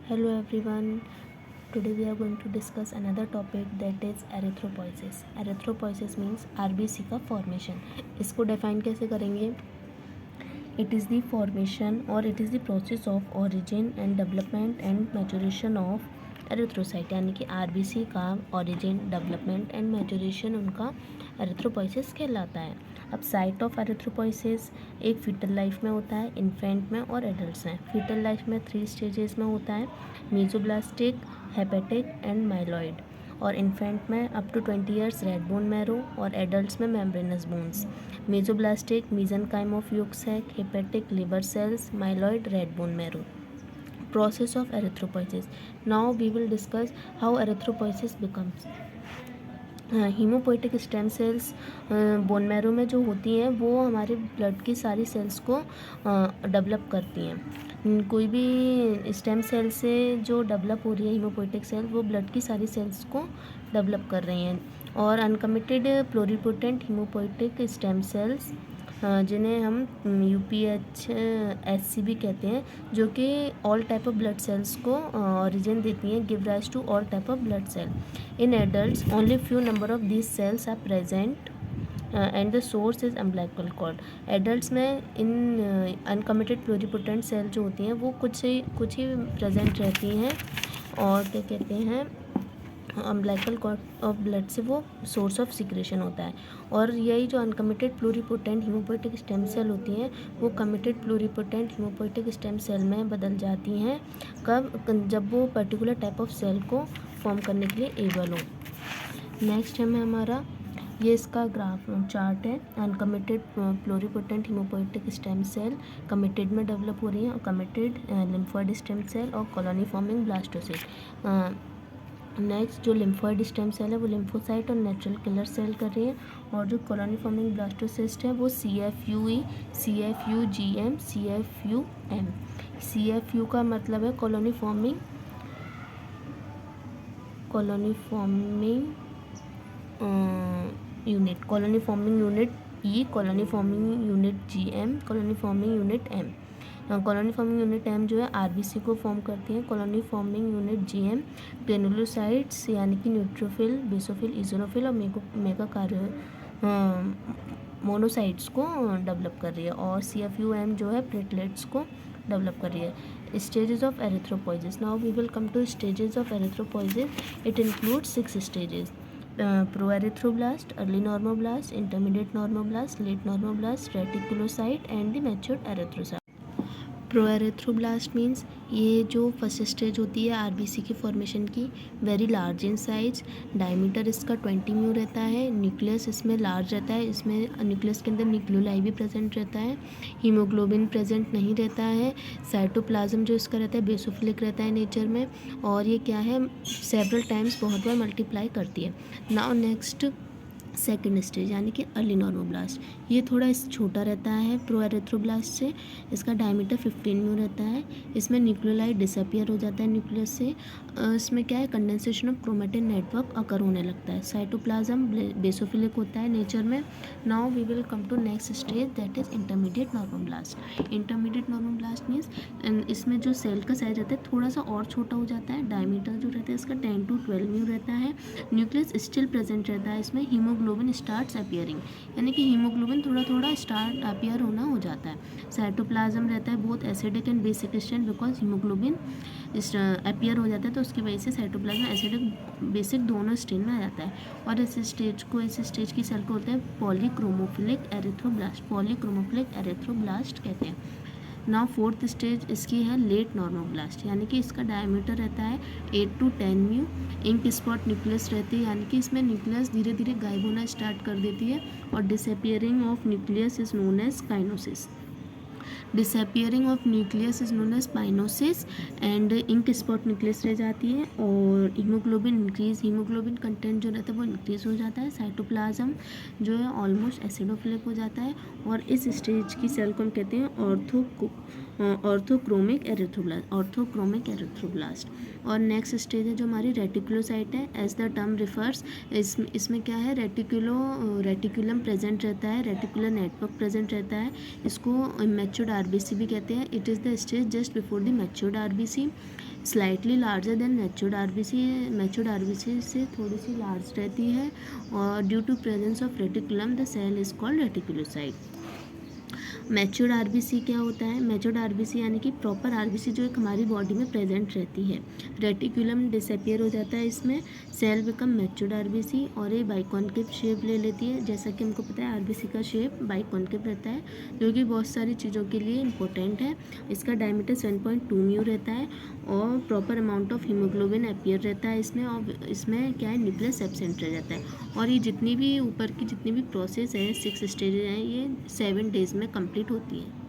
Hello everyone. Today we are going to discuss another topic that is erythropoiesis. Erythropoiesis means RBC का formation. इसको define कैसे करेंगे? It is the formation or it is the process of origin and development and maturation of erythrocyte, यानी कि RBC का origin, development and maturation उनका erythropoiesis कहलाता है. अब साइट ऑफ एरिथ्रोपोइसिस एक फीटल लाइफ में होता है, इन्फेंट में और एडल्ट में. फीटल लाइफ में 3 स्टेजेस में होता है, मीजोब्लास्टिक, हेपेटिक एंड माइलॉइड. और इन्फेंट में up to 20 years red bone marrow और एडल्ट्स में membranous bones. Mesoblastic mesenchyme of yolk sac, hepatic liver cells, myeloid red bone marrow. Process of erythropoiesis. Now we will discuss how erythropoiesis becomes. Haemopoietic stem cells bone marrow में जो होती हैं वो हमारे blood की सारी sales को develop करती हैं. कोई भी स्टेम सेल से जो डेवलप हो रही है हीमोपोइटिक सेल, वो ब्लड की सारी सेल्स को डेवलप कर रही हैं. और uncommitted pluripotent haemopoietic stem cells जिन्हें हम UPHSC भी कहते हैं, जो कि all type of blood cells को ओरिजिन देती हैं, give rise to all type of blood cell. In adults only few number of these cells are present and the source is umbilical cord. Adults में इन uncommitted प्लोरीपोटेंट cell जो होती हैं वो कुछ ही प्रेजेंट रहती हैं, और क्या कहते हैं, अम्बिलिकल कॉर्ड ऑफ ब्लड से वो सोर्स ऑफ सिक्रेशन होता है. और यही जो uncommitted pluripotent haemopoietic stem cell होती हैं वो committed pluripotent haemopoietic stem cell में बदल जाती हैं कब, जब वो पर्टिकुलर टाइप ऑफ सेल को फॉर्म करने के लिए एबल हो. नेक्स्ट है हमारा ये इसका ग्राफ चार्ट है. Uncommitted pluripotent haemopoietic stem cell committed में डेवलप हो रही है, और कमिटेड लिम्फोइड स्टेम सेल और कॉलोनी फॉर्मिंग ब्लास्टोसिस्ट. नेक्स्ट जो लिम्फोइड स्टेम सेल है वो लिम्फोसाइट और नेचुरल किलर सेल कर रही है, और जो कॉलोनी फॉर्मिंग ब्लास्टोसिस्ट है वो CFUE, CFUGM, CFUM. CFU का मतलब है colony forming unit, colony forming unit E, colony forming unit GM, colony forming unit M. Colony forming unit M जो है आरबीसी को फॉर्म करती है. Colony forming unit GM granulocytes यानी कि न्यूट्रोफिल, बेसोफिल, इजोनोफिल और मोनोसाइट्स को डेवलप कर रही है. और CFUM जो है प्लेटलेट्स को डेवलप कर रही है. Stages of erythropoiesis. Now we will come to stages of erythropoiesis. It includes 6 stages: proerythroblast, early normoblast, intermediate normoblast, late normoblast, reticulocyte and the matured erythrocyte. Proerythroblast means ये जो first stage होती है RBC की formation की, very large in size, diameter इसका 20 mu रहता है, nucleus इसमें लार्ज रहता है, इसमें न्यूक्लियस के अंदर न्यूक्लियोलाई भी प्रेजेंट रहता है, हीमोग्लोबिन प्रेजेंट नहीं रहता है, साइटोप्लाज्म जो इसका रहता है बेसोफिलिक रहता है नेचर में, और ये क्या है सेवरल टाइम्स बहुत बार मल्टीप्लाई करती है. नाउ नेक्स्ट सेकेंड स्टेज यानी कि अर्ली नॉर्मोब्लास्ट. ये थोड़ा छोटा रहता है प्रोएरिथ्रोब्लास्ट से, इसका डायमीटर 15 म्यू रहता है, इसमें न्यूक्लियोलाइट डिसअपियर हो जाता है न्यूक्लियस से. इसमें क्या है condensation of chromatin network occur होने लगता है. साइटोप्लाज्म बेसोफिलिक होता है नेचर में. Now we will come to next stage that is intermediate normoblast. Intermediate normoblast means इसमें जो सेल का साइज रहता है थोड़ा सा और छोटा हो जाता है, डायमीटर जो रहता है इसका 10 to 12 म्यू रहता है, न्यूक्लियस स्टिल प्रेजेंट रहता है, इसमें हीमोग्लोबिन स्टार्ट्स अपीयरिंग, यानी कि हीमोग्लोबिन थोड़ा थोड़ा स्टार्ट अपीयर होना हो जाता है. साइटोप्लाज्म रहता है both acidic and basic state, because haemoglobin appear हो जाता है तो उसकी वजह से साइटोप्लाज्म एसिडिक बेसिक दोनों स्टेज में आ जाता है. और इस स्टेज की सेल को होते हैं पॉलीक्रोमोफिलिक एरिथ्रोब्लास्ट. पॉलीक्रोमोफिलिक एरिथ्रोब्लास्ट कहते हैं. नाउ फोर्थ स्टेज इसकी है लेट नॉर्मोब्लास्ट, यानी कि इसका डायमीटर रहता है 8 to 10 mu. Ink spot nucleus रहती है, यानी कि इसमें न्यूक्लियस धीरे धीरे गायब होना स्टार्ट कर देती है, और disappearing of nucleus is known as kinosis. Disappearing of nucleus is known as pyknosis. And ink spot nucleus रह जाती है, और हीमोग्लोबिन कंटेंट जो रहता है वो इंक्रीज हो जाता है. साइटोप्लाज्म जो है ऑलमोस्ट एसिडोफिलिक हो जाता है, और इस स्टेज की सेल को हम कहते हैं ऑर्थोक्रोमिक एरिथ्रोब्लास्ट. और नेक्स्ट स्टेज है जो हमारी रेटिकुलोसाइट है. एज द टर्म रिफर्स, इसमें क्या है रेटिकुलम प्रेजेंट रहता है, रेटिकुलर नेटवर्क प्रेजेंट रहता है. इसको मैच्योर्ड आरबीसी भी कहते हैं. It is the stage just before the matured RBC. Slightly larger than matured RBC, matured RBC से थोड़ी सी लार्ज रहती है और due to presence of reticulum the cell is called reticulocyte. Matured RBC क्या होता है? मैच्योर्ड आरबीसी यानी कि प्रॉपर आरबीसी जो एक हमारी बॉडी में प्रेजेंट रहती है। रेटिकुलम डिसअपियर हो जाता है इसमें, सेल बिकम मैच्योर्ड आरबीसी और ये बाइकॉन्केव शेप ले लेती है। जैसा कि हमको पता है आरबीसी का शेप बाइकॉन्केव रहता है, जो कि बहुत सारी चीज़ों के लिए इंपॉर्टेंट है। इसका डायमीटर 7.2 म्यू रहता है और proper amount of haemoglobin appear रहता है इसमें, और इसमें क्या है, न्यूक्लियस एब्सेंट रह जाता है। और ये जितनी भी ऊपर की जितनी भी प्रोसेस है 6 स्टेजेस हैं, ये 7 डेज में कंप्लीट होती है।